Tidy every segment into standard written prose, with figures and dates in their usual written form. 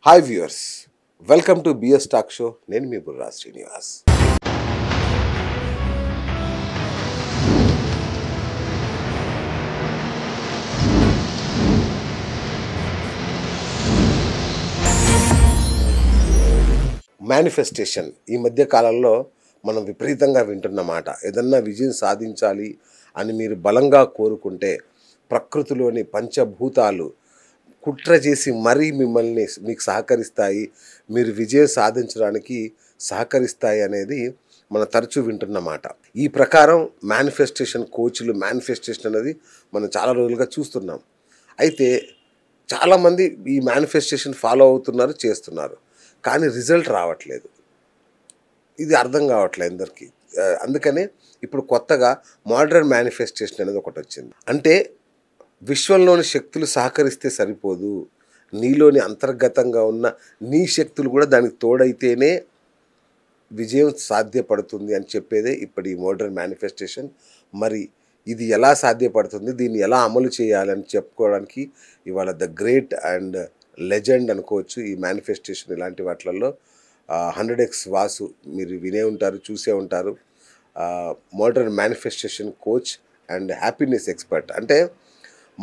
Hi viewers, welcome to BS talk show. నేను మీ Borra Srinivas. Manifestation ఈ మధ్య కాలంలో మనం విపరీతంగా వింటున్నమాట. ఏదన్నా విజయం సాధించాలి అని మీరు బలంగా కోరుకుంటే ప్రకృతిలోని పంచభూతాలు కుట్ర చేసి మరీ మీకు సహకరిస్తాయి, మీరు విజయం సాధించడానికి సహకరిస్తాయి అనేది మనం తరచూ వింటున్నమాట. ఈ ప్రకారం మేనిఫెస్టేషన్ కోచ్లు, మేనిఫెస్టేషన్ అనేది మనం చాలా రోజులుగా చూస్తున్నాం. అయితే చాలామంది ఈ మేనిఫెస్టేషన్ ఫాలో అవుతున్నారు, చేస్తున్నారు, కానీ రిజల్ట్ రావట్లేదు. ఇది అర్థం కావట్లేదు అందరికీ. అందుకనే ఇప్పుడు కొత్తగా మోడర్న్ మేనిఫెస్టేషన్ అనేది ఒకటి వచ్చింది. అంటే విశ్వంలోని శక్తులు సహకరిస్తే సరిపోదు, నీలోని అంతర్గతంగా ఉన్న నీ శక్తులు కూడా దానికి తోడైతేనే విజయం సాధ్యపడుతుంది అని చెప్పేదే ఇప్పుడు ఈ మోడర్న్ మేనిఫెస్టేషన్. మరి ఇది ఎలా సాధ్యపడుతుంది, దీన్ని ఎలా అమలు చేయాలని చెప్పుకోవడానికి ఇవాళ ద గ్రేట్ అండ్ లెజెండ్ అనుకోవచ్చు ఈ మేనిఫెస్టేషన్ ఇలాంటి వాటిలలో 100x వాసు, మీరు వినే ఉంటారు, చూసే ఉంటారు. Modern manifestation coach and happiness expert. అంటే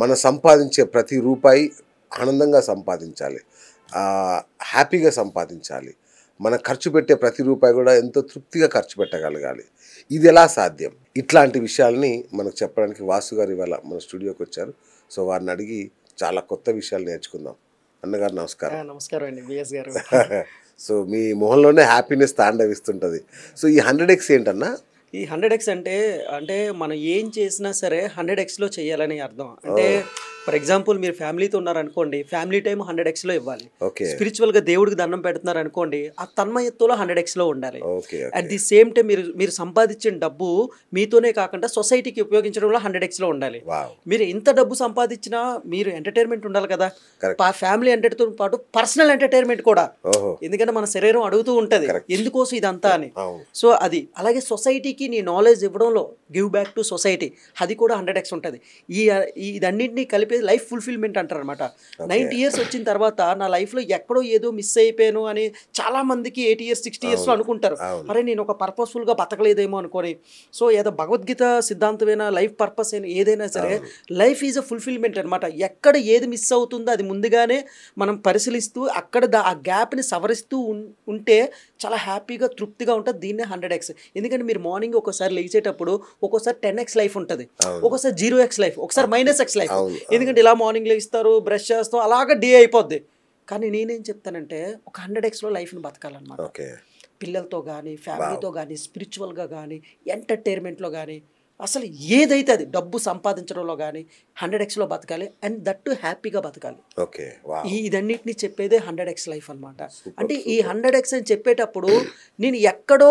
మనం సంపాదించే ప్రతి రూపాయి ఆనందంగా సంపాదించాలి, హ్యాపీగా సంపాదించాలి. మనం ఖర్చు పెట్టే ప్రతి రూపాయి కూడా ఎంతో తృప్తిగా ఖర్చు పెట్టగలగాలి. ఇది ఎలా సాధ్యం? ఇట్లాంటి విషయాల్ని మనకు చెప్పడానికి వాసు గారు ఇవాళ మన స్టూడియోకి వచ్చారు. సో వారిని అడిగి చాలా కొత్త విషయాలు నేర్చుకుందాం. అన్నగారు నమస్కారం. నమస్కారం అండి బిఎస్ గారు. సో మీ మొహంలోనే హ్యాపీనెస్ తాండవిస్తుంటుంది. సో ఈ 100x ఏంటన్నా? ఈ 100x అంటే మనం ఏం చేసినా సరే 100xలో చేయాలని అర్థం. అంటే ఫర్ ఎగ్జాంపుల్ మీరు ఫ్యామిలీతో ఉన్నారనుకోండి, ఫ్యామిలీ టైం 100xలో ఇవ్వాలి. స్పిరిచువల్గా దేవుడికి దండం పెడుతున్నారు అనుకోండి, ఆ తన్మయత్తులో 100xలో ఉండాలి. అట్ ది సేమ్ టైం మీరు సంపాదించిన డబ్బు మీతోనే కాకుండా సొసైటీకి ఉపయోగించడంలో 100xలో ఉండాలి. మీరు ఎంత డబ్బు సంపాదించినా మీరు ఎంటర్టైన్మెంట్ ఉండాలి కదా. ఫ్యామిలీ ఎంటర్టైన్మెంట్తో పాటు పర్సనల్ ఎంటర్టైన్మెంట్ కూడా, ఎందుకంటే మన శరీరం అడుగుతూ ఉంటుంది ఎందుకోసం ఇదంతా అని. సో అది అలాగే సొసైటీకి నీ నాలెడ్జ్ ఇవ్వడంలో గివ్ బ్యాక్ టు సొసైటీ, అది కూడా 100x ఉంటుంది. ఇదన్నింటినీ కలిపి లైఫ్ ఫుల్ఫిల్మెంట్ అంటారు అనమాట. 90 years వచ్చిన తర్వాత నా లైఫ్లో ఎక్కడో ఏదో మిస్ అయిపోయాను అని చాలా మందికి 80 years 60 yearsలో అనుకుంటారు. అరే నేను ఒక పర్పస్ఫుల్గా బతకలేదేమో అనుకొని. సో ఏదో భగవద్గీత సిద్ధాంతమైన లైఫ్ పర్పస్ అయినా ఏదైనా సరే లైఫ్ ఈజ్ అ ఫుల్ఫిల్మెంట్ అనమాట. ఎక్కడ ఏది మిస్ అవుతుందో అది ముందుగానే మనం పరిశీలిస్తూ అక్కడ ఆ గ్యాప్ని సవరిస్తూ ఉంటే చాలా హ్యాపీగా తృప్తిగా ఉంటుంది. దీన్నే 100x. ఎందుకంటే మీరు మార్నింగ్ ఒక్కోసారి లేచేటప్పుడు ఒక్కోసారి 10x లైఫ్ ఉంటుంది, ఒక్కోసారి 0x లైఫ్, ఒకసారి -x లైఫ్. ఎందుకంటే ఇలా మార్నింగ్ లేస్తారు, బ్రష్ చేస్తాం, అలాగా డే అయిపోద్ది. కానీ నేనేం చెప్తానంటే ఒక 100xలో లైఫ్ని బతకాలన్నమాట. పిల్లలతో కానీ, ఫ్యామిలీతో కానీ, స్పిరిచువల్గా కానీ, ఎంటర్టైన్మెంట్లో కానీ, అసలు ఏదైతే అది డబ్బు సంపాదించడంలో కానీ 100xలో బతకాలి. అండ్ దట్టు హ్యాపీగా బతకాలి. ఇదన్నిటిని చెప్పేదే 100x లైఫ్ అనమాట. అంటే ఈ 100x అని చెప్పేటప్పుడు నేను ఎక్కడో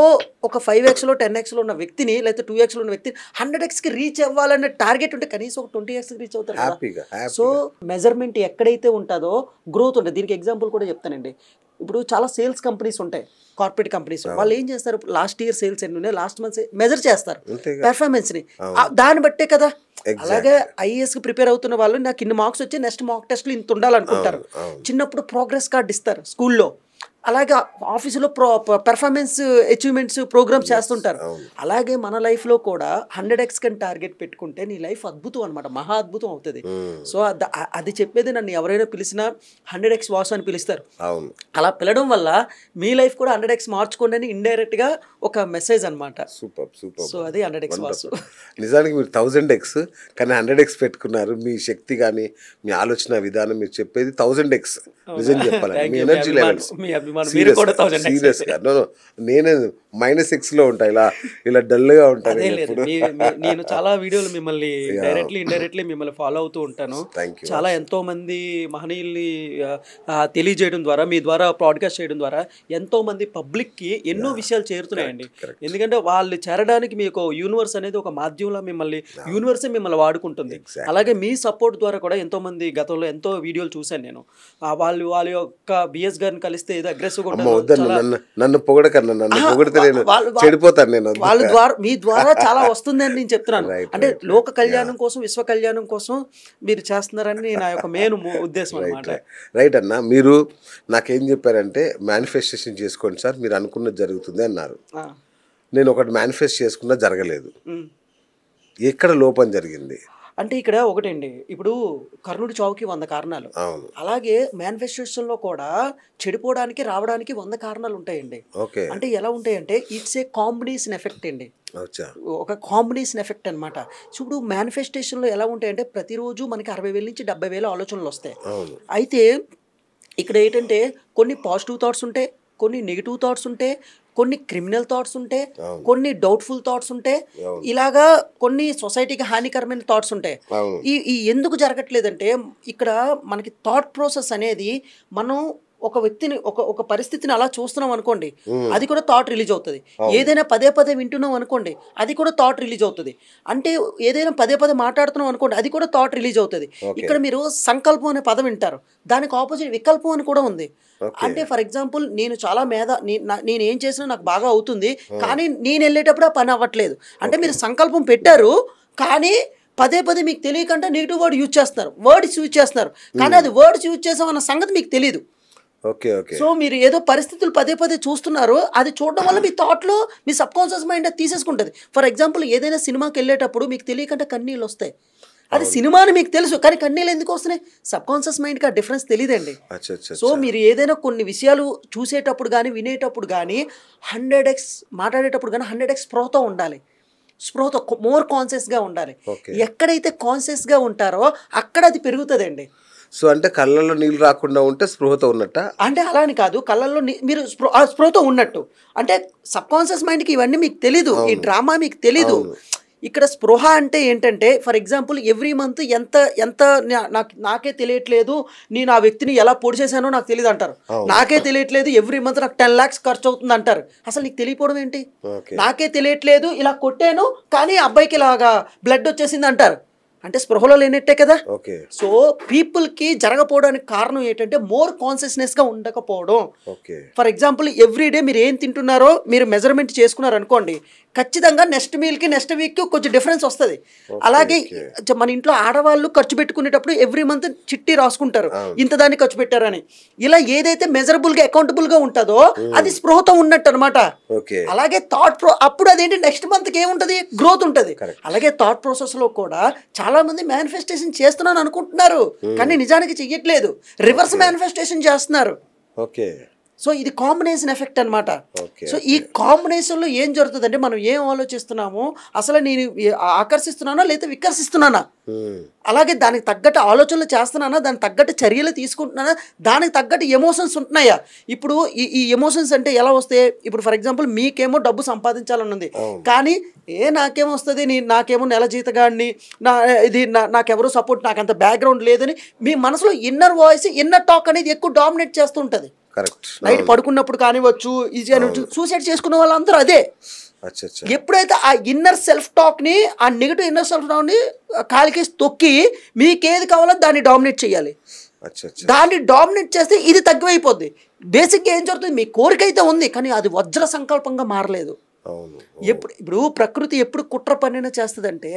ఒక 5xలో 10xలో ఉన్న వ్యక్తిని, లేకపోతే 2xలో ఉన్న వ్యక్తిని 100xకి రీచ్ అవ్వాలనే టార్గెట్ ఉంటే కనీసం ఒక 20xకి రీచ్ అవుతారు కదా. సో మెజర్మెంట్ ఎక్కడైతే ఉంటుందో గ్రోత్ ఉంటుంది. దీనికి ఎగ్జాంపుల్ కూడా చెప్తానండి. ఇప్పుడు చాలా సేల్స్ కంపెనీస్ ఉంటాయి, కార్పొరేట్ కంపెనీస్. వాళ్ళు ఏం చేస్తారు, లాస్ట్ ఇయర్ సేల్స్ ఎన్ని ఉన్నాయి, లాస్ట్ మంత్ మెజర్ చేస్తారు పెర్ఫార్మెన్స్ని, దాన్ని బట్టే కదా. అలాగే ఐఏఎస్కి ప్రిపేర్ అవుతున్న వాళ్ళు నాకు ఇన్ని మార్క్స్ వచ్చి నెక్స్ట్ మాక్ టెస్ట్లు ఇంత ఉండాలనుకుంటారు. చిన్నప్పుడు ప్రోగ్రెస్ కార్డ్ ఇస్తారు స్కూల్లో. అలాగే ఆఫీసులో పెర్ఫార్మెన్స్ అచీవ్మెంట్స్ ప్రోగ్రామ్స్ చేస్తుంటారు. అలాగే మన లైఫ్లో కూడా 100x కని టార్గెట్ పెట్టుకుంటే నీ లైఫ్ అద్భుతం అనమాట, మహా అద్భుతం అవుతుంది. సో అది చెప్పేది నన్ను ఎవరైనా పిలిచినా 100x వాసు అని పిలుస్తారు. అలా పిలవడం వల్ల మీ లైఫ్ కూడా 100x మార్చుకోండి అని ఇండైరెక్ట్గా ఒక మెసేజ్ అనమాట. Super super. సో అది 100x వాసు. నిజానికి మీరు 1000x కానీ 100x పెట్టుకున్నారు. మీ శక్తి కానీ, మీ ఆలోచన విధానం, మీరు చెప్పేది 1000x. నిజం చెప్పాలండి, మీ ఎనర్జీ లెవెల్స్ సీరియస్గా. నేనే -xలో ఉంటా, ఇలా డల్గా ఉంటాను. నేను చాలా వీడియోలు మిమ్మల్ని డైరెక్ట్లీ ఇండైరెక్ట్లీ మిమ్మల్ని ఫాలో అవుతూ ఉంటాను. చాలా ఎంతో మంది మహనీయుల్ని తెలియజేయడం ద్వారా, మీ ద్వారా బ్రాడ్కాస్ట్ చేయడం ద్వారా ఎంతో మంది పబ్లిక్కి ఎన్నో విషయాలు చేరుతున్నాయండి. ఎందుకంటే వాళ్ళు చేరడానికి మీకు యూనివర్స్ అనేది ఒక మాధ్యమంలో యూనివర్సే మిమ్మల్ని వాడుకుంటుంది. అలాగే మీ సపోర్ట్ ద్వారా కూడా ఎంతో మంది గతంలో ఎంతో వీడియోలు చూశాను నేను. వాళ్ళ యొక్క బిఎస్ గారిని కలిస్తే ఏదో అగ్రెసివ్ నన్ను పొగడకన్నా, నన్ను పొగిడితే నేను చెడిపోతాను. నేను వాళ్ళ ద్వారా మీ ద్వారా చాలా వస్తుందని నేను చెప్తున్నాను. అంటే లోక కళ్యాణం కోసం, విశ్వ కళ్యాణం కోసం మీరు చేస్తున్నారని నా యొక్క మెయిన్ ఉద్దేశం అన్నమాట. రైట్ అన్న, మీరు నాకేం చెప్పారంటే మేనిఫెస్టేషన్ చేసుకోండి సార్, మీరు అనుకున్నది జరుగుతుంది అన్నారు. నేను ఒకటి మేనిఫెస్ట్ చేసుకున్నా జరగలేదు. ఎక్కడ లోపం జరిగింది అంటే ఇక్కడ ఒకటండి, ఇప్పుడు కర్ణుడి చావుకి 100 కారణాలు, అలాగే మేనిఫెస్టేషన్లో కూడా చెడిపోవడానికి రావడానికి 100 కారణాలు ఉంటాయండి. అంటే ఎలా ఉంటాయంటే ఇట్స్ ఏ కాంబినేషన్ ఎఫెక్ట్ అండి, ఒక కాంబినేషన్ ఎఫెక్ట్ అనమాట. ఇప్పుడు మేనిఫెస్టేషన్లో ఎలా ఉంటాయంటే ప్రతిరోజు మనకి 60,000 నుంచి 70,000 ఆలోచనలు వస్తాయి. అయితే ఇక్కడ ఏంటంటే కొన్ని పాజిటివ్ థాట్స్ ఉంటాయి, కొన్ని నెగిటివ్ థాట్స్ ఉంటాయి, కొన్ని క్రిమినల్ థాట్స్ ఉంటాయి, కొన్ని డౌట్ఫుల్ థాట్స్ ఉంటాయి, ఇలాగా కొన్ని సొసైటీకి హానికరమైన థాట్స్ ఉంటాయి. ఈ ఎందుకు జరగట్లేదంటే ఇక్కడ మనకి థాట్ ప్రాసెస్ అనేది మనం ఒక వ్యక్తిని ఒక పరిస్థితిని అలా చూస్తున్నాం అనుకోండి, అది కూడా థాట్ రిలీజ్ అవుతుంది. ఏదైనా పదే పదే వింటున్నాం అనుకోండి, అది కూడా థాట్ రిలీజ్ అవుతుంది. అంటే ఏదైనా పదే పదే మాట్లాడుతున్నాం అనుకోండి, అది కూడా థాట్ రిలీజ్ అవుతుంది. ఇక్కడ మీరు సంకల్పం అనే పదం వింటారు, దానికి ఆపోజిట్ వికల్పం అని కూడా ఉంది. అంటే ఫర్ ఎగ్జాంపుల్ నేను చాలా నేను ఏం చేసినా నాకు బాగా అవుతుంది, కానీ నేను వెళ్ళేటప్పుడు ఆ పని అవ్వట్లేదు. అంటే మీరు సంకల్పం పెట్టారు, కానీ పదే పదే మీకు తెలియకుండా నెగిటివ్ వర్డ్ యూజ్ చేస్తున్నారు, కానీ అది వర్డ్స్ యూజ్ చేసామన్న సంగతి మీకు తెలియదు. సో మీరు ఏదో పరిస్థితులు పదే పదే చూస్తున్నారు, అది చూడడం వల్ల మీ థాట్లో మీ సబ్ కాన్షియస్ మైండ్ అది తీసేసుకుంటుంది. ఫర్ ఎగ్జాంపుల్ ఏదైనా సినిమాకి వెళ్ళేటప్పుడు మీకు తెలియకుండా కన్నీళ్ళు వస్తాయి, అది సినిమా అని మీకు తెలుసు, కానీ కన్నీళ్ళు ఎందుకు వస్తున్నాయి? సబ్ కాన్షియస్ మైండ్కి ఆ డిఫరెన్స్ తెలియదండి. సో మీరు ఏదైనా కొన్ని విషయాలు చూసేటప్పుడు కానీ వినేటప్పుడు కానీ 100x మాట్లాడేటప్పుడు కానీ 100x స్పృహతో ఉండాలి, స్పృహతో మోర్ కాన్షియస్గా ఉండాలి. ఎక్కడైతే కాన్షియస్గా ఉంటారో అక్కడ అది పెరుగుతుందండి. సో అంటే కళ్ళల్లో నీళ్ళు రాకుండా ఉంటే స్పృహతో ఉన్నట్ట? అంటే అలా అని కాదు, కళ్ళల్లో మీరు స్పృహతో ఉన్నట్టు. అంటే సబ్ కాన్షియస్ మైండ్కి ఇవన్నీ మీకు తెలీదు, ఈ డ్రామా మీకు తెలీదు. ఇక్కడ స్పృహ అంటే ఏంటంటే ఫర్ ఎగ్జాంపుల్ ఎవ్రీ మంత్ ఎంత నాకే తెలియట్లేదు, నేను ఆ వ్యక్తిని ఎలా పొడి చేశానో నాకు తెలియదు అంటారు. నాకే తెలియట్లేదు ఎవ్రీ మంత్ నాకు 10 lakhs ఖర్చు అవుతుంది అంటారు. అసలు నీకు తెలియపోవడం ఏంటి? నాకే తెలియట్లేదు ఇలా కొట్టాను కానీ అబ్బాయికి ఇలాగా బ్లడ్ వచ్చేసింది అంటారు, అంటే స్పృహలో లేనట్టే కదా. సో పీపుల్కి జరగపోవడానికి కారణం ఏంటంటే మోర్ కాన్షియస్నెస్గా ఉండకపోవడం. ఫర్ ఎగ్జాంపుల్ ఎవ్రీడే మీరు ఏం తింటున్నారో మీరు మెజర్మెంట్ చేసుకున్నారు అనుకోండి, ఖచ్చితంగా నెక్స్ట్ మీల్కి నెక్స్ట్ వీక్కి కొంచెం డిఫరెన్స్ వస్తుంది. అలాగే మన ఇంట్లో ఆడవాళ్ళు ఖర్చు పెట్టుకునేటప్పుడు ఎవ్రీ మంత్ చిట్టి రాసుకుంటారు, ఇంత దాన్ని ఖర్చు పెట్టారని. ఇలా ఏదైతే మెజరబుల్గా అకౌంటబుల్గా ఉంటుందో అది స్పృహతో ఉన్నట్టు అనమాట. అలాగే అప్పుడు అదేంటి నెక్స్ట్ మంత్కి ఏముంటుంది, గ్రోత్ ఉంటుంది. అలాగే థాట్ ప్రాసెస్లో కూడా చాలా మంది మేనిఫెస్టేషన్ చేస్తున్నాను అనుకుంటున్నారు, కానీ నిజానికి చెయ్యట్లేదు, రివర్స్ మేనిఫెస్టేషన్ చేస్తున్నారు. సో ఇది కాంబినేషన్ ఎఫెక్ట్ అనమాట. సో ఈ కాంబినేషన్లో ఏం జరుగుతుందంటే మనం ఏం ఆలోచిస్తున్నామో అసలు నేను ఆకర్షిస్తున్నానా లేదా వికర్షిస్తున్నానా, అలాగే దానికి తగ్గట్టు ఆలోచనలు చేస్తున్నానా, దానికి తగ్గట్టు చర్యలు తీసుకుంటున్నానా, దానికి తగ్గట్టు ఎమోషన్స్ ఉంటున్నాయా. ఇప్పుడు ఈ ఎమోషన్స్ అంటే ఎలా వస్తాయి, ఇప్పుడు ఫర్ ఎగ్జాంపుల్ మీకేమో డబ్బు సంపాదించాలని ఉంది, కానీ నాకేమొస్తుంది, నాకేమో నెల జీతగాడిని, నాకెవరో సపోర్ట్, నాకు అంత బ్యాక్గ్రౌండ్ లేదని మీ మనసులో ఇన్నర్ వాయిస్ ఇన్నర్ టాక్ అనేది ఎక్కువ డామినేట్ చేస్తూ ఉంటుంది. నైట్ పడుకున్నప్పుడు కానివచ్చు, ఈజీ అని సూసైడ్ చేసుకున్న వాళ్ళందరూ అదే. ఎప్పుడైతే ఆ ఇన్నర్ సెల్ఫ్ టాక్ని, ఆ నెగిటివ్ ఇన్నర్ సెల్ఫ్ టాక్ని కాలికేసి తొక్కి మీకేది కావాలో దాన్ని డామినేట్ చేయాలి. దాన్ని డామినేట్ చేస్తే ఇది తగ్గిపోద్ది. బేసిక్గా ఏం జరుగుతుంది, మీ కోరిక అయితే ఉంది కానీ అది వజ్ర సంకల్పంగా మారలేదు. ఇప్పుడు ప్రకృతి ఎప్పుడు కుట్ర పనిన చేస్తుందంటే,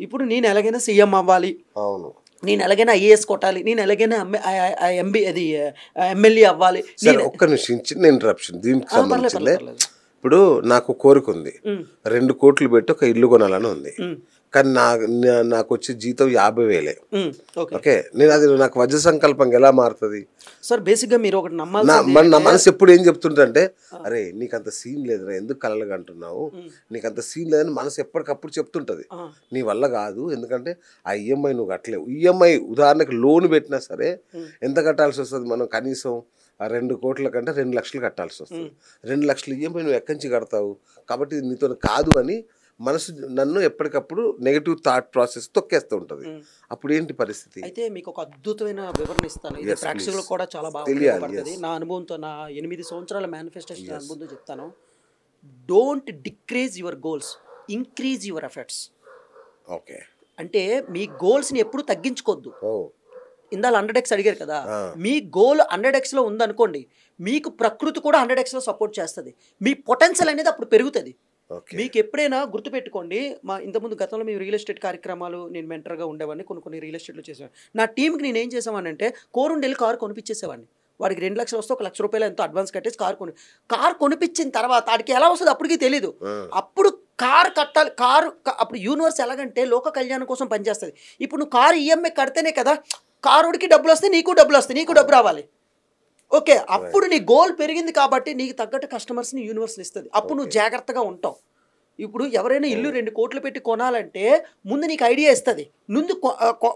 ఇప్పుడు నేను ఎలాగైనా సీఎం అవ్వాలి, నేను ఎలాగైనా ఐఏఎస్ కొట్టాలి, నేను ఎలాగైనా ఎమ్మెల్యే అవ్వాలి. ఒక్క నిమిషం చిన్న ఇంటరప్షన్ దీనికి సంబంధించింది. ఇప్పుడు నాకు కోరిక ఉంది, 2 కోట్లు పెట్టి ఒక ఇల్లు కొనాలని ఉంది, కానీ నాకు వచ్చే జీతం 50,000. ఓకే, నేను అది నాకు వజ్ర సంకల్పం ఎలా మారుతుంది సార్? బేసిక్గా మీరు ఒకటి నమ్మాలి, నా మనసు ఎప్పుడు ఏం చెప్తుంటే, అరే నీకు అంత సీన్ లేదురా, ఎందుకు కలలుగా అంటున్నావు, నీకు అంత సీన్ లేదని మనసు ఎప్పటికప్పుడు చెప్తుంటది. నీ వల్ల కాదు, ఎందుకంటే ఆ ఈఎంఐ నువ్వు కట్టలేవు. ఈఎంఐ ఉదాహరణకు లోన్ పెట్టినా సరే ఎంత కట్టాల్సి వస్తుంది, మనం కనీసం 2 కోట్ల కంటే 2 లక్షలు కట్టాల్సి వస్తుంది. 2 లక్షలు ఈఎంఐ నువ్వు ఎక్కడి నుంచి కడతావు, కాబట్టి నీతో కాదు అని మనసు నన్ను ఎప్పటికప్పుడు నెగిటివ్ థాట్ ప్రాసెస్ తొక్కేస్తూ ఉంటుంది. అప్పుడు ఏంటి పరిస్థితి? అయితే మీకు ఒక అద్భుతమైన వివరణ ఇస్తాను, ఇది ప్రేక్షకులకు కూడా చాలా బాగా ఉపయోగపడుతుంది. నా అనుభవంతో, నా 8 సంవత్సరాల మేనిఫెస్టేషన్ అనుభవంతో చెప్తాను. Don't decrease your goals, increase your efforts. Okay, అంటే మీ గోల్స్ని ఎప్పుడు తగ్గించుకోవద్దు. ఇందాక 100x అడిగారు కదా, మీ గోల్ 100x లో ఉందనుకోండి, మీకు ప్రకృతి కూడా 100x లో సపోర్ట్ చేస్తుంది. మీ పొటెన్షియల్ అనేది అప్పుడు పెరుగుతుంది. మీకు ఎప్పుడైనా గుర్తుపెట్టుకోండి, ఇంతకుముందు గతంలో మేము రియల్ ఎస్టేట్ కార్యక్రమాలు నేను మెంటర్గా ఉండేవాడిని, కొన్ని రియల్ ఎస్టేట్లో చేసేవాడిని. నా టీంకి నేను ఏం చేసేవాడిని అంటే కోరుండెళ్ళి కారు కొనిపించేసేవాడిని. వాడికి 2 లక్షలు వస్తే 1 లక్ష రూపాయలు ఎంతో అడ్వాన్స్ కట్టేసి కారు కొనిపించిన తర్వాత వాడికి ఎలా వస్తుంది అప్పటికి తెలీదు. అప్పుడు కారు కట్టాలి. అప్పుడు యూనివర్స్ ఎలాగంటే లోక కళ్యాణం కోసం పనిచేస్తుంది. ఇప్పుడు నువ్వు కారు ఈఎంఐ కడితేనే కదా కారుడికి డబ్బులు వస్తాయి, నీకు డబ్బులు వస్తాయి, నీకు డబ్బు రావాలి. ఓకే, అప్పుడు నీ గోల్ పెరిగింది కాబట్టి నీకు తగ్గట్టు కస్టమర్స్ని యూనివర్స్ని ఇస్తుంది. అప్పుడు నువ్వు జాగ్రత్తగా ఉంటావు. ఇప్పుడు ఎవరైనా ఇల్లు 2 కోట్లు పెట్టి కొనాలంటే ముందు నీకు ఐడియా ఇస్తుంది. ముందు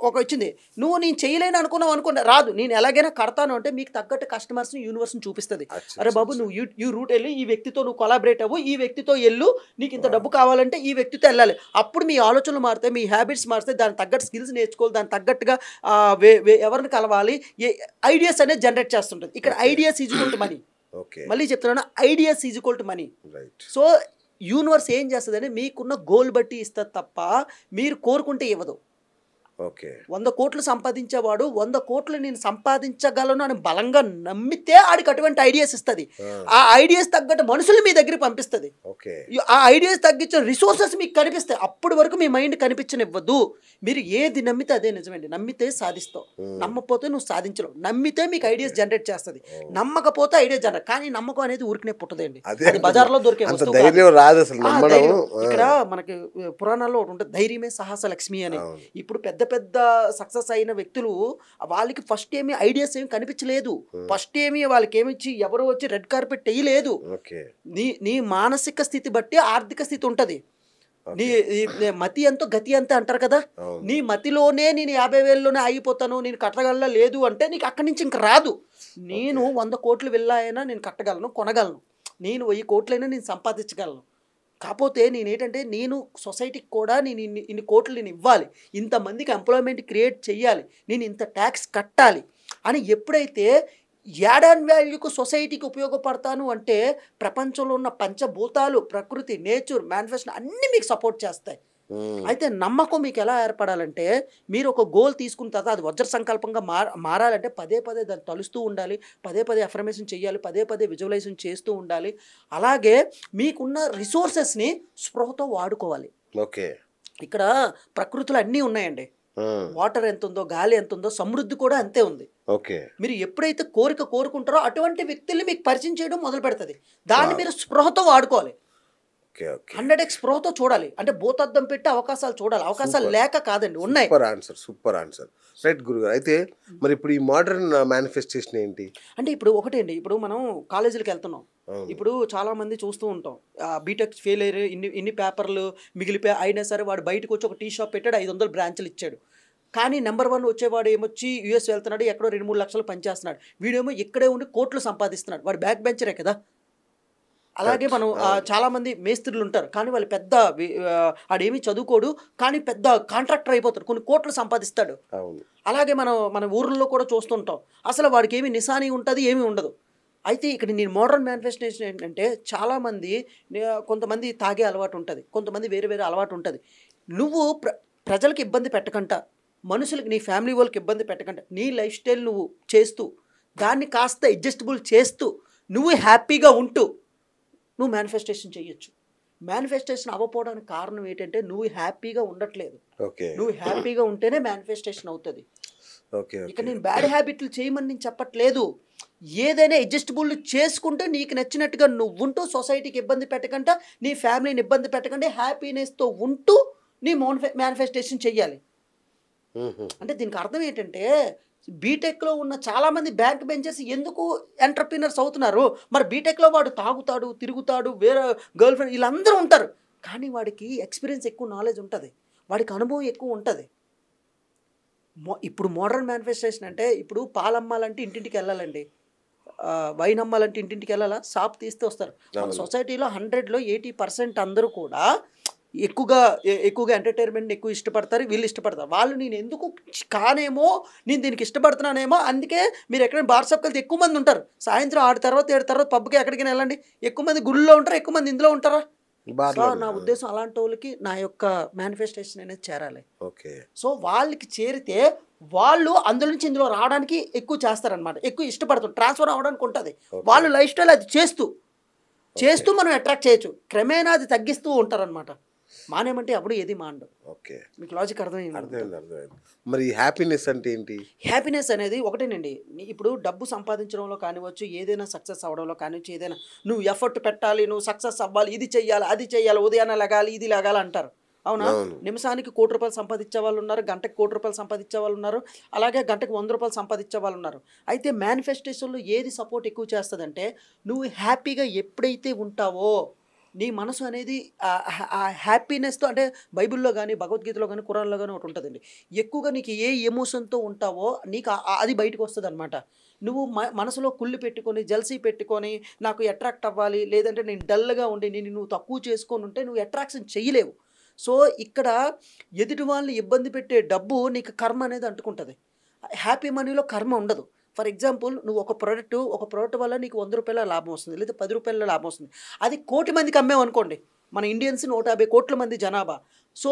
ఒక వచ్చింది, నువ్వు నేను చేయలేను అనుకున్నా రాదు, నేను ఎలాగైనా కడతాను అంటే మీకు తగ్గట్టు కస్టమర్స్ని యూనివర్స్ని చూపిస్తుంది. అరే బాబు నువ్వు ఈ రూట్ వెళ్ళి ఈ వ్యక్తితో నువ్వు కొలాబరేట్ అవ్వు, ఈ వ్యక్తితో వెళ్ళు, నీకు ఇంత డబ్బు కావాలంటే ఈ వ్యక్తితో వెళ్ళాలి. అప్పుడు మీ ఆలోచనలు మారుతాయి, మీ హ్యాబిట్స్ మారుతాయి, దానికి తగ్గట్టు స్కిల్స్ నేర్చుకోవాలి, దానికి తగ్గట్టుగా ఎవరిని కలవాలి, ఐడియాస్ అనేది జనరేట్ చేస్తుంటుంది. ఇక్కడ ideas is equal to money. మళ్ళీ చెప్తున్నాను, ideas is equal to money. So universe ఏం చేస్తుందని మీకున్న గోల్ బట్టి ఇస్తుంది తప్ప మీరు కోరుకుంటే ఇవ్వదు. 100 కోట్లు సంపాదించేవాడు 100 కోట్లు నేను సంపాదించగలను అని బలంగా నమ్మితే ఆడికి అటువంటి ఐడియాస్ ఇస్తుంది. ఆ ఐడియాస్ తగ్గట్టు మనుషులు మీ దగ్గర పంపిస్తుంది. ఆ ఐడియాస్ తగ్గించిన రిసోర్సెస్ మీకు కనిపిస్తాయి. అప్పటి వరకు మీ మైండ్ కనిపించనివ్వదు. మీరు ఏది నమ్మితే అదే నిజమండి. నమ్మితే సాధిస్తావు, నమ్మకపోతే నువ్వు సాధించలేవు. నమ్మితే మీకు ఐడియాస్ జనరేట్ చేస్తుంది, నమ్మకపోతే ఐడియాస్ జనరేట్. కానీ నమ్మకం అనేది ఊరికనే పుట్టదండి, అది బజార్లో దొరికే వస్తువు. ఇక్కడ మనకి పురాణాల్లో ఒకటి ఉంటుంది, ధైర్యమే సాహస లక్ష్మి అని. ఇప్పుడు పెద్ద పెద్ద సక్సెస్ అయిన వ్యక్తులు వాళ్ళకి ఫస్ట్ ఏమి ఐడియాస్ ఏమి కనిపించలేదు. ఫస్ట్ ఏమి వాళ్ళకి ఏమిచ్చి ఎవరు వచ్చి రెడ్ కార్పెట్ వేయలేదు. నీ మానసిక స్థితి బట్టి ఆర్థిక స్థితి ఉంటది. నీ మతి ఎంతో గతి అంతే అంటారు కదా. నీ మతిలోనే నేను 50,000లోనే ఆగిపోతాను, నేను కట్టగల లేదు అంటే నీకు అక్కడి నుంచి ఇంక రాదు. నేను 100 కోట్లు వెళ్ళాయైనా నేను కట్టగలను, కొనగలను. నేను 1000 కోట్లైనా నేను సంపాదించగలను. కాకపోతే నేనేంటంటే నేను సొసైటీకి కూడా నేను ఇన్ని కోట్లు నేను ఇవ్వాలి, ఇంతమందికి ఎంప్లాయ్మెంట్ క్రియేట్ చేయాలి, నేను ఇంత ట్యాక్స్ కట్టాలి అని ఎప్పుడైతే యాడ్ అండ్ వాల్యూకు సొసైటీకి ఉపయోగపడతాను అంటే ప్రపంచంలో ఉన్న పంచభూతాలు, ప్రకృతి, నేచర్, మేనిఫెస్టేషన్ అన్నీ మీకు సపోర్ట్ చేస్తాయి. అయితే నమ్మకం మీకు ఎలా ఏర్పడాలంటే మీరు ఒక గోల్ తీసుకున్న తర్వాత అది వజ్ర సంకల్పంగా మారాలంటే పదే దాన్ని తలుస్తూ ఉండాలి, పదే అఫర్మేషన్ చేయాలి, పదే విజువలైజేషన్ చేస్తూ ఉండాలి. అలాగే మీకున్న రిసోర్సెస్ని స్పృహతో వాడుకోవాలి. ఇక్కడ ప్రకృతిలో అన్నీ ఉన్నాయండి. వాటర్ ఎంత ఉందో, గాలి ఎంత ఉందో, సమృద్ధి కూడా అంతే ఉంది. మీరు ఎప్పుడైతే కోరుకుంటారో అటువంటి వ్యక్తుల్ని మీకు పరిచయం చేయడం మొదలు పెడుతుంది. దాన్ని మీరు స్పృహతో వాడుకోవాలి. 100x ప్రోతో చూడాలి అంటే భూతద్దం పెట్టి అవకాశాలు చూడాలి. అవకాశాలు లేక కాదండి, ఉన్నాయి. సూపర్ ఆన్సర్ రైట్ గురుగారు. అయితే మరి ఇప్పుడు ఈ మోడర్న్ మేనిఫెస్టేషన్ ఏంటి అంటే ఇప్పుడు ఒకటే అండి, ఇప్పుడు మనం కాలేజీలకు వెళ్తున్నాం, ఇప్పుడు చాలా మంది చూస్తూ ఉంటాం బీటెక్ ఫెయిల్ అయ్యారు, ఇన్ని పేపర్లు మిగిలిపోయి అయినా సరే వాడు బయటకు వచ్చి ఒక టీ షాప్ పెట్టాడు, 500 బ్రాంచ్లు ఇచ్చాడు. కానీ నెంబర్ 1 వచ్చేవాడు ఏమొచ్చి యూఎస్ వెళ్తున్నాడు, ఎక్కడో 2-3 లక్షలు పనిచేస్తున్నాడు. వీడేమో ఇక్కడే ఉండి కోట్లు సంపాదిస్తున్నాడు. వాడు బ్యాక్ బెంచరే కదా. అలాగే మనం చాలామంది మేస్త్రులు ఉంటారు, కానీ వాళ్ళు పెద్ద ఆడేమీ చదువుకోడు, కానీ పెద్ద కాంట్రాక్టర్ అయిపోతాడు, కొన్ని కోట్లు సంపాదిస్తాడు. అలాగే మన ఊర్లో కూడా చూస్తుంటాం, అసలు వాడికి ఏమి నిశాని ఉంటుంది, ఏమీ ఉండదు. అయితే ఇక్కడ నేను మోడర్న్ మేనిఫెస్టేషన్ ఏంటంటే చాలామంది కొంతమంది తాగే అలవాటు ఉంటుంది, కొంతమంది వేరే అలవాటు ఉంటుంది. నువ్వు ప్రజలకు ఇబ్బంది పెట్టకుండా, మనుషులకి నీ ఫ్యామిలీ వాళ్ళకి ఇబ్బంది పెట్టకుండా నీ లైఫ్ స్టైల్ నువ్వు చేస్తూ దాన్ని కాస్త అడ్జస్టబుల్ చేస్తూ నువ్వు హ్యాపీగా ఉంటూ నువ్వు మేనిఫెస్టేషన్ చేయొచ్చు. మేనిఫెస్టేషన్ అవ్వకపోవడానికి కారణం ఏంటంటే నువ్వు హ్యాపీగా ఉండట్లేదు. నువ్వు హ్యాపీగా ఉంటేనే మేనిఫెస్టేషన్ అవుతుంది. ఇక్కడ నేను బ్యాడ్ హ్యాబిట్లు చేయమని నేను చెప్పట్లేదు. ఏదైనా అడ్జస్టబుల్ చేసుకుంటూ నీకు నచ్చినట్టుగా నువ్వు ఉంటూ సొసైటీకి ఇబ్బంది పెట్టకుండా, నీ ఫ్యామిలీని ఇబ్బంది పెట్టకుండా హ్యాపీనెస్తో ఉంటూ నీ మేనిఫెస్టేషన్ చెయ్యాలి. అంటే దీనికి అర్థం ఏంటంటే బీటెక్లో ఉన్న చాలామంది బ్యాక్ బెంచర్స్ ఎందుకు ఎంటర్ప్రీనర్స్ అవుతున్నారు? మరి బీటెక్లో వాడు తాగుతాడు, తిరుగుతాడు, వేరే గర్ల్ ఫ్రెండ్ వీళ్ళందరూ ఉంటారు, కానీ వాడికి ఎక్స్పీరియన్స్ ఎక్కువ, నాలెడ్జ్ ఉంటుంది, వాడికి అనుభవం ఎక్కువ ఉంటుంది. ఇప్పుడు మోడర్న్ మేనిఫెస్టేషన్ అంటే ఇప్పుడు పాలు అమ్మాలంటే ఇంటింటికి వెళ్ళాలండి, వైన్ అమ్మాలంటే ఇంటింటికి వెళ్ళాలా, షాప్ తీస్తే వస్తారు. మన సొసైటీలో 100లో 80% అందరూ కూడా ఎక్కువగా ఎంటర్టైన్మెంట్ ఎక్కువ ఇష్టపడతారు, వీళ్ళు ఇష్టపడతారు. వాళ్ళు నేను ఎందుకు కానేమో, నేను దీనికి ఇష్టపడుతున్నానేమో, అందుకే మీరు ఎక్కడైనా బార్ షాప్కి వెళ్తే ఎక్కువ మంది ఉంటారు. సాయంత్రం 6 తర్వాత 7 తర్వాత పబ్కి ఎక్కడికైనా వెళ్ళండి, ఎక్కువ మంది గుళ్ళో ఉంటారు, ఎక్కువ మంది ఇందులో ఉంటారా. నా ఉద్దేశం అలాంటి వాళ్ళకి నా యొక్క మేనిఫెస్టేషన్ అనేది చేరాలి. సో వాళ్ళకి చేరితే వాళ్ళు అందులో నుంచి ఇందులో రావడానికి ఎక్కువ చేస్తారనమాట, ఎక్కువ ఇష్టపడుతుంది, ట్రాన్స్ఫర్ అవ్వడానికి ఉంటుంది. వాళ్ళు లైఫ్ స్టైల్ అది చేస్తూ మనం అట్రాక్ట్ చేయొచ్చు. క్రమేణా అది తగ్గిస్తూ ఉంటారనమాట. మానేమంటే అప్పుడు ఏది మాండు. ఓకే, మీకు లాజిక్ అర్థమైంది? అర్థమైంది. మరి హ్యాపీనెస్ అంటే ఏంటి? హ్యాపీనెస్ అనేది ఒకటేనండి. ఇప్పుడు డబ్బు సంపాదించడంలో కానివచ్చు, ఏదైనా సక్సెస్ అవ్వడంలో కానివచ్చు, ఏదైనా నువ్వు ఎఫర్ట్ పెట్టాలి, నువ్వు సక్సెస్ అవ్వాలి, ఇది చెయ్యాలి, అది చెయ్యాలి, ఉదయాన్నే లగాలి, ఇది లగాలి అంటారు. అవునా? నిమిషానికి ₹1,00,00,000 సంపాదించే వాళ్ళు ఉన్నారు, గంటకి ₹1,00,00,000 సంపాదించే వాళ్ళు ఉన్నారు, అలాగే గంటకి ₹100 సంపాదించే వాళ్ళు ఉన్నారు. అయితే మేనిఫెస్టేషన్లో ఏది సపోర్ట్ ఎక్కువ చేస్తుందంటే, నువ్వు హ్యాపీగా ఎప్పుడైతే ఉంటావో నీ మనసు అనేది ఆ హ్యాపీనెస్తో, అంటే బైబిల్లో కానీ భగవద్గీతలో కానీ ఖురాన్లో కానీ ఒకటి ఉంటుందండి, ఎక్కువగా నీకు ఏ ఎమోషన్తో ఉంటావో నీకు అది బయటకు వస్తుంది అనమాట. నువ్వు మనసులో కుళ్ళు పెట్టుకొని, జల్సీ పెట్టుకొని, నాకు అట్రాక్ట్ అవ్వాలి, లేదంటే నేను డల్గా ఉండి నువ్వు తక్కువ చేసుకొని ఉంటే నువ్వు అట్రాక్షన్ చేయలేవు. సో ఇక్కడ ఎదుటి వాళ్ళని ఇబ్బంది పెట్టే డబ్బు నీకు కర్మ అనేది అంటుకుంటుంది. హ్యాపీ మనీలో కర్మ ఉండదు. ఫర్ ఎగ్జాంపుల్, నువ్వు ఒక ప్రోడక్ట్ వల్ల నీకు ₹100 లాభం వస్తుంది, లేదా ₹10 లాభం వస్తుంది. అది 1,00,00,000 మందికి అమ్మేమనుకోండి, మన ఇండియన్స్ 150 కోట్ల మంది జనాభా. సో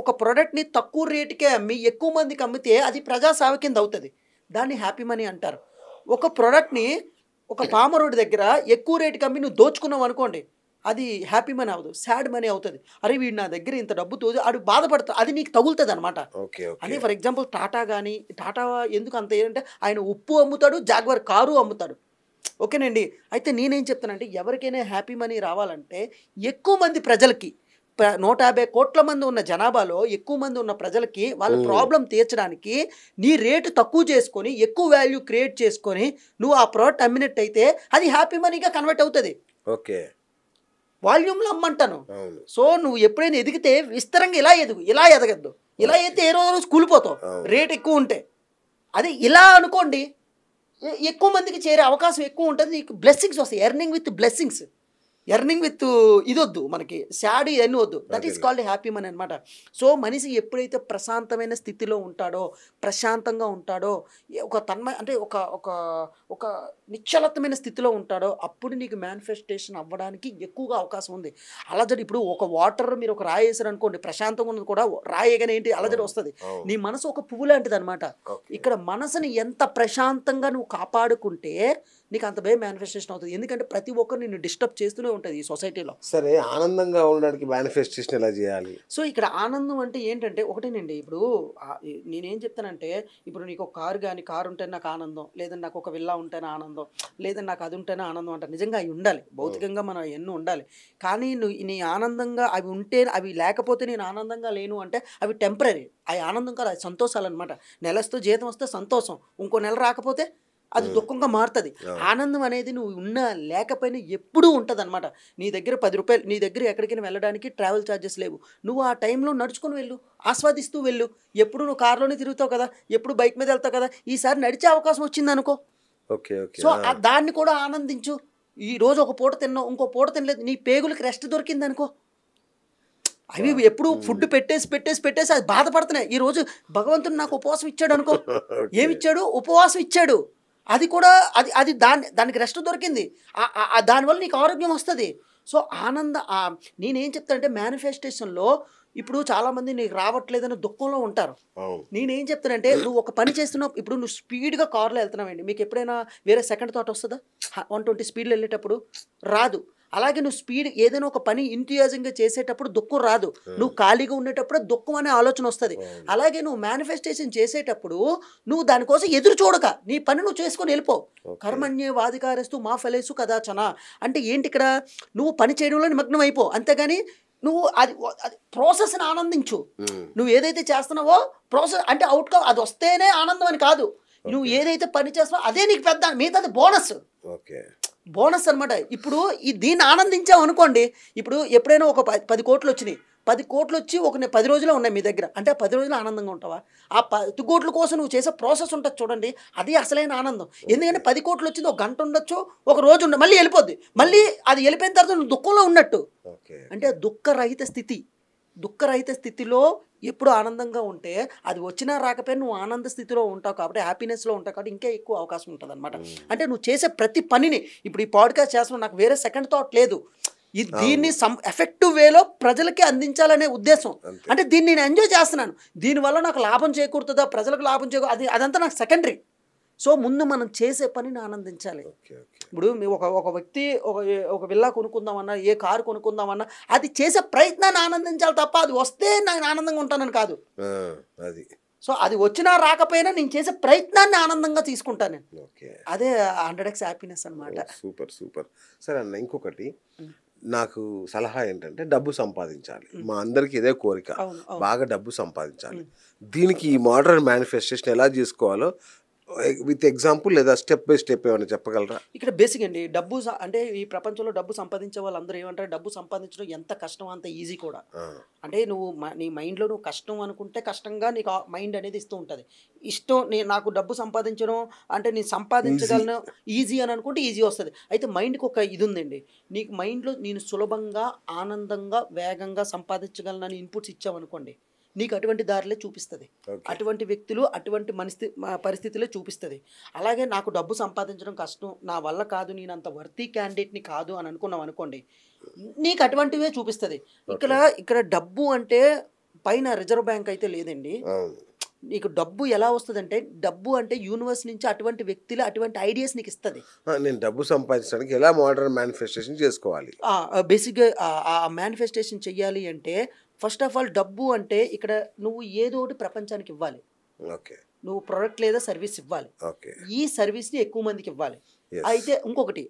ఒక ప్రోడక్ట్ని తక్కువ రేటుకే అమ్మి ఎక్కువ మందికి అమ్మితే అది ప్రజాసేవ కింద అవుతుంది. దాన్ని హ్యాపీ మనీ అంటారు. ఒక ప్రోడక్ట్ని ఒక పామరోడి దగ్గర ఎక్కువ రేటుకి అమ్మి నువ్వు దోచుకున్నావు అనుకోండి, అది హ్యాపీ మనీ అవ్వదు, సాడ్ మనీ అవుతుంది. అరే వీడు నా దగ్గర ఇంత డబ్బు తోచి ఆడు బాధపడతాడు, అది నీకు తగులుతుంది అనమాట. అదే ఫర్ ఎగ్జాంపుల్ టాటా ఎందుకు అంత ఏంటంటే ఆయన ఉప్పు అమ్ముతాడు, జాగ్వార్ కారు అమ్ముతాడు. ఓకేనండి. అయితే నేనేం చెప్తానంటే, ఎవరికైనా హ్యాపీ మనీ రావాలంటే ఎక్కువ మంది ప్రజలకి, 150 కోట్ల మంది ఉన్న జనాభాలో ఎక్కువ మంది ఉన్న ప్రజలకి వాళ్ళ ప్రాబ్లం తీర్చడానికి నీ రేటు తక్కువ చేసుకొని ఎక్కువ వాల్యూ క్రియేట్ చేసుకొని నువ్వు ఆ ప్రోడక్ట్ అమ్మినట్టయితే అది హ్యాపీ మనీగా కన్వర్ట్ అవుతుంది. ఓకే, వాల్యూమ్లో అమ్మంటాను. సో నువ్వు ఎప్పుడైనా ఎదిగితే విస్తరంగా ఇలా ఎదగద్దు. ఇలా అయితే ఏ రోజు కూలిపోతావు, రేట్ ఎక్కువ ఉంటే. అది ఇలా అనుకోండి, ఎక్కువ మందికి చేరే అవకాశం ఎక్కువ ఉంటుంది, నీకు బ్లెస్సింగ్స్ వస్తాయి. ఎర్నింగ్ విత్ ఇది వద్దు మనకి, సాడ్ ఇవన్నీ వద్దు. That is called happy money అనమాట. సో మనిషి ఎప్పుడైతే ప్రశాంతమైన స్థితిలో ఉంటాడో, ప్రశాంతంగా ఉంటాడో, అంటే ఒక నిశ్చలత్వమైన స్థితిలో ఉంటాడో, అప్పుడు నీకు మేనిఫెస్టేషన్ అవ్వడానికి ఎక్కువగా అవకాశం ఉంది. అలజడి, ఇప్పుడు ఒక వాటర్ మీరు ఒక రాయి వేసారు అనుకోండి, ప్రశాంతంగా ఉన్నది కూడా రాయగానే ఏంటి అలజడి వస్తుంది. నీ మనసు ఒక పువ్వు లాంటిది అనమాట. ఇక్కడ మనసుని ఎంత ప్రశాంతంగా నువ్వు కాపాడుకుంటే నీకు అంత భయం మేనిఫెస్టేషన్ అవుతుంది. ఎందుకంటే ప్రతి ఒక్కరు నిన్ను డిస్టర్బ్ చేస్తూనే ఉంటుంది ఈ సొసైటీలో. సరే, ఆనందంగా ఉండడానికి మేనిఫెస్టేషన్ ఎలా చేయాలి? సో ఇక్కడ ఆనందం అంటే ఏంటంటే ఒకటేనండి. ఇప్పుడు నేనేం చెప్తానంటే, ఇప్పుడు నీకు ఒక కారు ఉంటేనే నాకు ఆనందం, లేదంటే నాకు ఒక విల్లా ఉంటేనే ఆనందం, లేదంటే నాకు అది ఉంటేనే ఆనందం అంటారు. నిజంగా అవి ఉండాలి, భౌతికంగా మనం ఎన్నో ఉండాలి. కానీ నీ ఆనందంగా అవి ఉంటే, అవి లేకపోతే నేను ఆనందంగా లేను అంటే అవి టెంపరీ. అవి ఆనందం కాదు, అది సంతోషాలు అనమాట. నెలస్తూ జీతం వస్తే సంతోషం, ఇంకో నెల రాకపోతే అది దుఃఖంగా మారుతుంది. ఆనందం అనేది నువ్వు ఉన్నా లేకపోయినా ఎప్పుడూ ఉంటుంది అనమాట. నీ దగ్గర ₹10, నీ దగ్గర ఎక్కడికైనా వెళ్ళడానికి ట్రావెల్ ఛార్జెస్ లేవు, నువ్వు ఆ టైంలో నడుచుకొని వెళ్ళు, ఆస్వాదిస్తూ వెళ్ళు. ఎప్పుడు నువ్వు కార్లోనే తిరుగుతావు కదా, ఎప్పుడు బైక్ మీద వెళ్తావు కదా, ఈసారి నడిచే అవకాశం వచ్చింది అనుకో. సో దాన్ని కూడా ఆనందించు. ఈ రోజు ఒక పూట తిన్నావు, ఇంకో పూట తినలేదు, నీ పేగులకి రెస్ట్ దొరికింది అనుకో. అవి ఎప్పుడు ఫుడ్ పెట్టేసి అది బాధపడుతున్నాయి. ఈరోజు భగవంతుడు నాకు ఉపవాసం ఇచ్చాడు అనుకో, ఏమిచ్చాడు? ఉపవాసం ఇచ్చాడు. అది కూడా అది దానికి రెస్ట్ దొరికింది, దానివల్ల నీకు ఆరోగ్యం వస్తుంది. సో నేనేం చెప్తానంటే, మేనిఫెస్టేషన్లో ఇప్పుడు చాలామంది నీకు రావట్లేదని దుఃఖంలో ఉంటారు. నేనేం చెప్తానంటే, నువ్వు ఒక పని చేస్తున్నావు, ఇప్పుడు నువ్వు స్పీడ్గా కార్లో వెళ్తున్నావండి, మీకు ఎప్పుడైనా వేరే సెకండ్ థాట్ వస్తుందా? 120 స్పీడ్లో వెళ్ళేటప్పుడు రాదు. అలాగే నువ్వు స్పీడ్ ఏదైనా ఒక పని ఇంథియాజంగా చేసేటప్పుడు దుఃఖం రాదు, నువ్వు ఖాళీగా ఉండేటప్పుడు దుఃఖం అనే ఆలోచన వస్తుంది. అలాగే నువ్వు మేనిఫెస్టేషన్ చేసేటప్పుడు నువ్వు దానికోసం ఎదురు చూడక నీ పని నువ్వు చేసుకొని వెళ్ళిపో. కర్మణ్యే వాధికారస్తు మా ఫలేసు కదాచన అంటే ఏంటి, ఇక్కడ నువ్వు పని చేయడంలో నిమగ్నం అయిపో, అంతేగాని నువ్వు అది ప్రాసెస్ని ఆనందించు. నువ్వు ఏదైతే చేస్తున్నావో ప్రాసెస్ అంటే అవుట్కమ్ అది వస్తేనే ఆనందం అని కాదు. నువ్వు ఏదైతే పని చేస్తున్నావో అదే నీకు పెద్ద, మిగతాది బోనస్ అనమాట. ఇప్పుడు దీన్ని ఆనందించావు అనుకోండి, ఇప్పుడు ఎప్పుడైనా ఒక 10 కోట్లు వచ్చినాయి, 10 కోట్లు వచ్చి ఒక 10 రోజులే ఉన్నాయి మీ దగ్గర, అంటే ఆ 10 రోజులు ఆనందంగా ఉంటావా? ఆ 10 కోట్ల కోసం నువ్వు చేసే ప్రాసెస్ ఉంటుంది చూడండి, అది అసలైన ఆనందం. ఎందుకంటే 10 కోట్లు వచ్చింది, ఒక గంట ఉండొచ్చు, ఒక రోజు ఉండదు, మళ్ళీ వెళ్ళిపోద్ది. మళ్ళీ అది వెళ్ళిపోయిన తర్వాత నువ్వు దుఃఖంలో ఉన్నట్టు. అంటే దుఃఖరహిత స్థితిలో ఎప్పుడు ఆనందంగా ఉంటే అది వచ్చినా రాకపోయినా నువ్వు ఆనంద స్థితిలో ఉంటావు కాబట్టి, హ్యాపీనెస్లో ఉంటావు కాబట్టి ఇంకా ఎక్కువ అవకాశం ఉంటుంది అనమాట. అంటే నువ్వు చేసే ప్రతి పనిని, ఇప్పుడు ఈ పాడ్కాస్ట్ చేస్తున్నావు, నాకు వేరే సెకండ్ థాట్ లేదు, దీన్ని ఎఫెక్టివ్ వేలో ప్రజలకి అందించాలనే ఉద్దేశం. అంటే దీన్ని నేను ఎంజాయ్ చేస్తున్నాను, దీనివల్ల నాకు లాభం చేకూరుతుందా, ప్రజలకు లాభం అదంతా నాకు సెకండరీ. సో ముందు మనం చేసే పనిని ఆనందించాలి. ఇప్పుడు ఒక వ్యక్తి ఒక విల్లా కొనుక్కుందామన్నా, ఏ కారు కొనుక్కుందామన్నా, అది చేసే ప్రయత్నాన్ని ఆనందించాలి తప్ప అది వస్తే నేను ఆనందంగా ఉంటానని కాదు. అది సో అది వచ్చినా రాకపోయినా నేను చేసే ప్రయత్నాన్ని ఆనందంగా తీసుకుంటాను నేను. అదే 100x హ్యాపీనెస్ అనమాట. Super super. సరే అన్న, ఇంకొకటి నాకు సలహా ఏంటంటే డబ్బు సంపాదించాలి. మా అందరికి ఇదే కోరిక, బాగా డబ్బు సంపాదించాలి. దీనికి ఈ మోడర్న్ మేనిఫెస్టేషన్ ఎలా చేసుకోవాలో విత్ ఎగ్జాంపుల్ లేదా స్టెప్ బై స్టెప్ ఏమైనా చెప్పగలరా? ఇక్కడ బేసిక్ అండి, డబ్బు అంటే ఈ ప్రపంచంలో డబ్బు సంపాదించే వాళ్ళందరూ ఏమంటారు, డబ్బు సంపాదించడం ఎంత కష్టం అంత ఈజీ కూడా. అంటే నువ్వు నీ మైండ్లో నువ్వు కష్టం అనుకుంటే కష్టంగా నీకు మైండ్ అనేది ఇస్తూ ఉంటుంది. ఇష్టం నాకు డబ్బు సంపాదించడం అంటే నేను సంపాదించగలను ఈజీ అని అనుకుంటే ఈజీ వస్తుంది. అయితే మైండ్కి ఒక ఇది ఉందండి, నీకు మైండ్లో నేను సులభంగా ఆనందంగా వేగంగా సంపాదించగలనని ఇన్పుట్స్ ఇచ్చామనుకోండి, నీకు అటువంటి దారిలే చూపిస్తుంది, అటువంటి వ్యక్తులు అటువంటి పరిస్థితులే చూపిస్తుంది. అలాగే నాకు డబ్బు సంపాదించడం కష్టం, నా వల్ల కాదు, నేను అంత వర్తీ క్యాండిడేట్ని కాదు అని అనుకున్నాం అనుకోండి, నీకు అటువంటివే చూపిస్తుంది. ఇక్కడ డబ్బు అంటే పైన రిజర్వ్ బ్యాంక్ అయితే లేదండి. నీకు డబ్బు ఎలా వస్తుంది అంటే, డబ్బు అంటే యూనివర్స్ నుంచి అటువంటి వ్యక్తులు అటువంటి ఐడియాస్ నీకు ఇస్తుంది. నేను డబ్బు సంపాదించడానికి ఎలా మోడర్న్ మేనిఫెస్టేషన్ చేసుకోవాలి? బేసిక్గా ఆ మేనిఫెస్టేషన్ చెయ్యాలి అంటే ఫస్ట్ ఆఫ్ ఆల్ డబ్బు అంటే ఇక్కడ నువ్వు ఏదో ఒకటి ప్రపంచానికి ఇవ్వాలి. నువ్వు ప్రొడక్ట్ లేదా సర్వీస్ ఇవ్వాలి. ఈ సర్వీస్ని ఎక్కువ మందికి ఇవ్వాలి. అయితే ఇంకొకటి,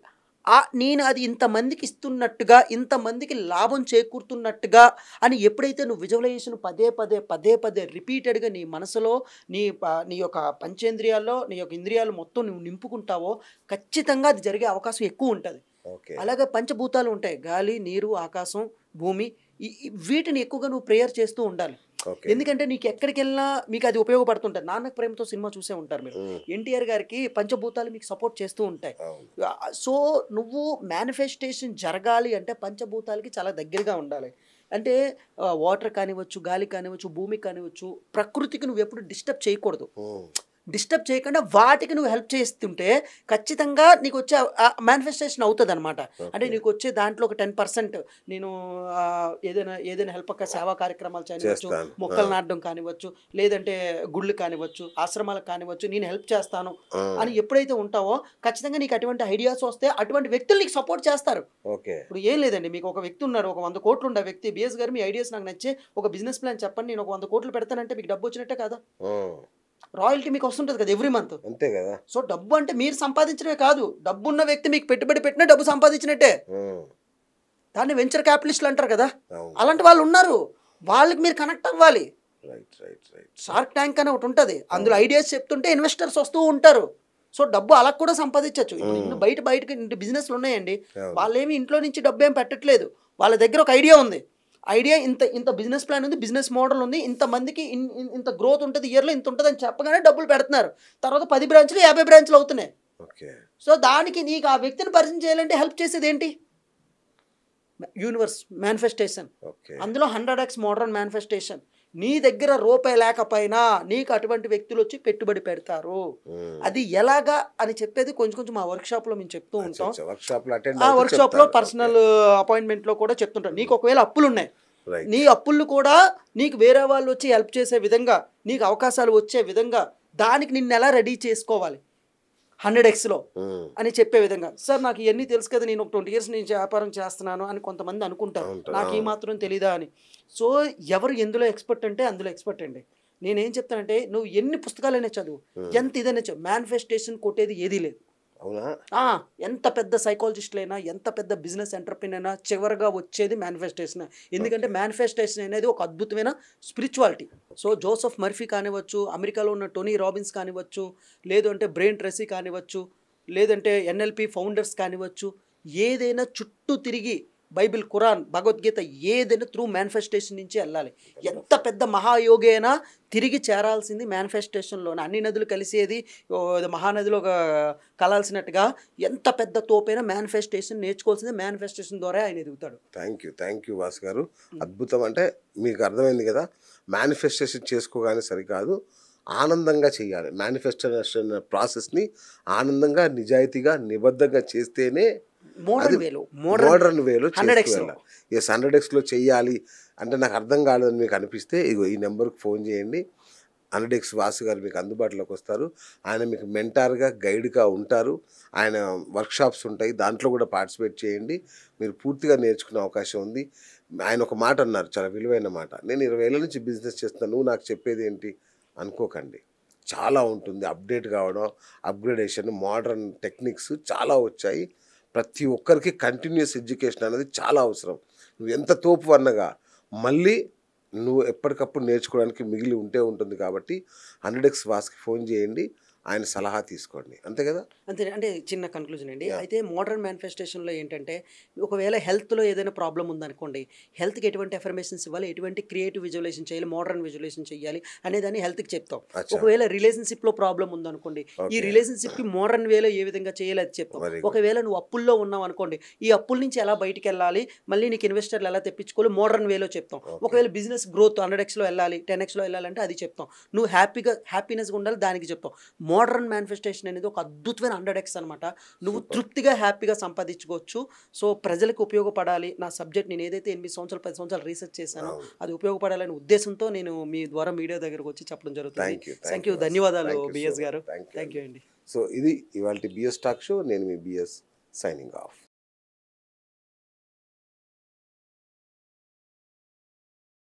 నేను అది ఇంతమందికి ఇస్తున్నట్టుగా, ఇంతమందికి లాభం చేకూరుతున్నట్టుగా అని ఎప్పుడైతే నువ్వు విజువలైజేషన్ పదే పదే రిపీటెడ్గా నీ మనసులో నీ యొక్క పంచేంద్రియాల్లో నీ యొక్క ఇంద్రియాలు మొత్తం నువ్వు నింపుకుంటావో ఖచ్చితంగా అది జరిగే అవకాశం ఎక్కువ ఉంటుంది. అలాగే పంచభూతాలు ఉంటాయి, గాలి, నీరు, ఆకాశం, భూమి, వీటిని ఎక్కువగా నువ్వు ప్రేయర్ చేస్తూ ఉండాలి. ఎందుకంటే నీకు ఎక్కడికి వెళ్ళినా మీకు అది ఉపయోగపడుతుంటుంది. నాన్నకు ప్రేమతో సినిమా చూసే ఉంటారు మీరు, ఎన్టీఆర్ గారికి పంచభూతాలు మీకు సపోర్ట్ చేస్తూ ఉంటాయి. సో నువ్వు మేనిఫెస్టేషన్ జరగాలి అంటే పంచభూతాలకి చాలా దగ్గరగా ఉండాలి. అంటే వాటర్ కానివ్వచ్చు, గాలి కానివ్వచ్చు, భూమి కానివ్వచ్చు, ప్రకృతికి నువ్వు ఎప్పుడు డిస్టర్బ్ చేయకూడదు. డిస్టర్బ్ చేయకుండా వాటికి నువ్వు హెల్ప్ చేస్తుంటే ఖచ్చితంగా నీకు వచ్చే మేనిఫెస్టేషన్ అవుతుంది అనమాట. అంటే నీకు వచ్చే దాంట్లో ఒక 10% నేను ఏదైనా హెల్ప్ సేవా కార్యక్రమాలు చేయవచ్చు, మొక్కలు నాటడం కానివ్వచ్చు, లేదంటే గుళ్ళు కానివ్వచ్చు, ఆశ్రమాలకు కానివ్వచ్చు, నేను హెల్ప్ చేస్తాను అని ఎప్పుడైతే ఉంటావో ఖచ్చితంగా నీకు అటువంటి ఐడియాస్ వస్తే అటువంటి వ్యక్తులు నీకు సపోర్ట్ చేస్తారు. ఇప్పుడు ఏం లేదండి, మీకు ఒక వ్యక్తి ఉన్నారు, ఒక 100 కోట్లు ఉండే వ్యక్తి, బిఎస్ గారు మీ ఐడియాస్ నాకు నచ్చే ఒక బిజినెస్ ప్లాన్ చెప్పండి, నేను ఒక 100 కోట్లు పెడతానంటే మీకు డబ్బు వచ్చినట్టే కదా, రాయల్టీ మీకు వస్తుంటుంది కదా ఎవ్రీ మంత్. అంతే కదా. సో డబ్బు అంటే మీరు సంపాదించడమే కాదు, డబ్బు ఉన్న వ్యక్తి మీకు పెట్టుబడి పెట్టినా డబ్బు సంపాదించినట్టే. దాన్ని వెంచర్ క్యాపిటలిస్టులు అంటారు కదా, అలాంటి వాళ్ళు ఉన్నారు, వాళ్ళకి మీరు కనెక్ట్ అవ్వాలి. షార్క్ ట్యాంక్ అని ఒకటి ఉంటుంది, అందులో ఐడియాస్ చెప్తుంటే ఇన్వెస్టర్స్ వస్తూ ఉంటారు. సో డబ్బు అలా కూడా సంపాదించవచ్చు. ఇప్పుడు బయటకి బిజినెస్లు ఉన్నాయండి, వాళ్ళేమి ఇంట్లో నుంచి డబ్బు ఏం పెట్టట్లేదు, వాళ్ళ దగ్గర ఒక ఐడియా ఉంది, ఐడియా ఇంత బిజినెస్ ప్లాన్ ఉంది, బిజినెస్ మోడల్ ఉంది, ఇంతమందికి ఇంత గ్రోత్ ఉంటుంది, ఇయర్లో ఇంత ఉంటుంది అని చెప్పగానే డబ్బులు పెడుతున్నారు. తర్వాత 10 బ్రాంచ్లు 50 బ్రాంచ్లు అవుతున్నాయి. సో దానికి నీకు ఆ వ్యక్తిని పరిచయం చేయాలంటే హెల్ప్ చేసేది ఏంటి? Universe manifestation. అందులో 100x మోడర్న్ మేనిఫెస్టేషన్. నీ దగ్గర రూపాయి లేకపోయినా నీకు అటువంటి వ్యక్తులు వచ్చి పెట్టుబడి పెడతారు. అది ఎలాగా అని చెప్పేది కొంచెం మా వర్క్షాప్లో మేము చెప్తూ ఉంటాం. ఆ వర్క్షాప్లో పర్సనల్ అపాయింట్మెంట్లో కూడా చెప్తుంటాం. నీకు ఒకవేళ అప్పులు ఉన్నాయి, నీ అప్పులు కూడా నీకు వేరే వాళ్ళు వచ్చి హెల్ప్ చేసే విధంగా, నీకు అవకాశాలు వచ్చే విధంగా దానికి నిన్ను ఎలా రెడీ చేసుకోవాలి 100xలో అని చెప్పే విధంగా. సార్ నాకు ఇవన్నీ తెలుసు కదా, నేను ఒక 20 years నుంచి వ్యాపారం చేస్తున్నాను అని కొంతమంది అనుకుంటారు, నాకు ఈ మాత్రం తెలీదా అని. సో ఎవరు ఎందులో ఎక్స్పర్ట్ అంటే అందులో ఎక్స్పర్ట్ అండి. నేనేం చెప్తానంటే, నువ్వు ఎన్ని పుస్తకాలైనా చదువు, ఎంత ఇదైనా చదువు, మేనిఫెస్టేషన్ కొట్టేది ఏదీ లేదు. ఎంత పెద్ద సైకాలజిస్టులైనా, ఎంత పెద్ద బిజినెస్ ఎంటర్ప్రెన్యూర్ అయినా చివరిగా వచ్చేది మేనిఫెస్టేషన్. ఎందుకంటే మేనిఫెస్టేషన్ అనేది ఒక అద్భుతమైన స్పిరిచువాలిటీ. సో జోసెఫ్ మర్ఫీ కానివ్వచ్చు, అమెరికాలో ఉన్న టోనీ రాబిన్స్ కానివ్వచ్చు, లేదు అంటే బ్రెయిన్ ట్రేసీ కానివ్వచ్చు, లేదంటే NLP ఫౌండర్స్ కానివ్వచ్చు, ఏదైనా చుట్టూ తిరిగి బైబిల్, ఖురాన్, భగవద్గీత ఏదైనా త్రూ మేనిఫెస్టేషన్ నుంచి వెళ్ళాలి. ఎంత పెద్ద మహాయోగి అయినా తిరిగి చేరాల్సింది మేనిఫెస్టేషన్లోనే. అన్ని నదులు కలిసేది మహానదిలో కలాల్సినట్టుగా ఎంత పెద్ద తోపైనా మేనిఫెస్టేషన్ నేర్చుకోవాల్సింది మేనిఫెస్టేషన్ ద్వారా ఆయన ఎదుగుతాడు. థ్యాంక్ యూ వాసు గారు. అద్భుతం. అంటే మీకు అర్థమైంది కదా, మేనిఫెస్టేషన్ చేసుకోగానే సరికాదు, ఆనందంగా చేయాలి. మేనిఫెస్టేషన్ ప్రాసెస్ని ఆనందంగా, నిజాయితీగా, నిబద్ధంగా చేస్తేనే మోడర్న్ వేలో ఎస్ 100Xలో చెయ్యాలి అంటే నాకు అర్థం కాలేదని మీకు అనిపిస్తే ఇగో ఈ నెంబర్కి ఫోన్ చేయండి. 100X వాసు గారు మీకు అందుబాటులోకి వస్తారు. ఆయన మీకు మెంటార్గా గైడ్గా ఉంటారు. ఆయన వర్క్షాప్స్ ఉంటాయి, దాంట్లో కూడా పార్టిసిపేట్ చేయండి. మీరు పూర్తిగా నేర్చుకునే అవకాశం ఉంది. ఆయన ఒక మాట అన్నారు, చాలా విలువైన మాట. నేను 20 ఏళ్ళ నుంచి బిజినెస్ చేస్తున్నాను, నువ్వు నాకు చెప్పేది ఏంటి అనుకోకండి. చాలా ఉంటుంది, అప్డేట్ కావడం, అప్గ్రేడేషన్, మోడర్న్ టెక్నిక్స్ చాలా వచ్చాయి. ప్రతి ఒక్కరికి కంటిన్యూస్ ఎడ్యుకేషన్ అనేది చాలా అవసరం. నువ్వు ఎంత తోపు అన్నగా మళ్ళీ నువ్వు ఎప్పటికప్పుడు నేర్చుకోవడానికి మిగిలి ఉంటుంది. కాబట్టి 100X వాస్కి ఫోన్ చేయండి, ఆయన సలహా తీసుకోండి. అంతే కదా? అంతే. అంటే చిన్న కన్క్లూజన్ అండి. అయితే మోడర్న్ మేనిఫెస్టేషన్లో ఏంటంటే ఒకవేళ హెల్త్లో ఏదైనా ప్రాబ్లం ఉందనుకోండి, హెల్త్కి ఎటువంటి ఎఫర్మేషన్స్ ఇవ్వాలి, ఎటువంటి క్రియేటివ్ విజువలైజేషన్ చేయాలి, మోడర్న్ విజువలైజేషన్ చేయాలి అనేదాన్ని హెల్త్కి చెప్తాం. ఒకవేళ రిలేషన్షిప్లో ప్రాబ్లం ఉందనుకోండి, ఈ రిలేషన్షిప్కి మోడర్న్ వేలో ఏ విధంగా చేయాలి అది చెప్తాం. ఒకవేళ నువ్వు అప్పుల్లో ఉన్నావు అనుకోండి, ఈ అప్పుల నుంచి ఎలా బయటికి వెళ్ళాలి, మళ్ళీ నీకు ఇన్వెస్టర్లు ఎలా తెప్పించుకోవాలి, మోడర్న్ వేలో చెప్తాం. ఒకవేళ బిజినెస్ గ్రోత్ 100Xలో వెళ్ళాలి, 10Xలో వెళ్ళాలంటే అది చెప్తాం. నువ్వు హ్యాపీనెస్గా ఉండాలి, దానికి చెప్తాం. మోడర్న్ మేనిఫెస్టేషన్ అనేది ఒక అద్భుతమైన 100X అనమాట. నువ్వు తృప్తిగా హ్యాపీగా సంపాదించుకోవచ్చు. సో ప్రజలకు ఉపయోగపడాలి, నా సబ్జెక్ట్ నేను ఏదైతే 8 సంవత్సరాలు 10 సంవత్సరాలు రీసెర్చ్ చేశానో అది ఉపయోగపడాలనే ఉద్దేశంతో నేను మీ ద్వారా మీడియా దగ్గరకు వచ్చి చెప్పడం జరుగుతుంది. థ్యాంక్ యూ, ధన్యవాదాలు బిఎస్ గారు. థ్యాంక్ యూ అండి. సో ఇది ఇవాళ బిఎస్ టాక్ షో. నేను మీ బిఎస్ సైనింగ్ ఆఫ్.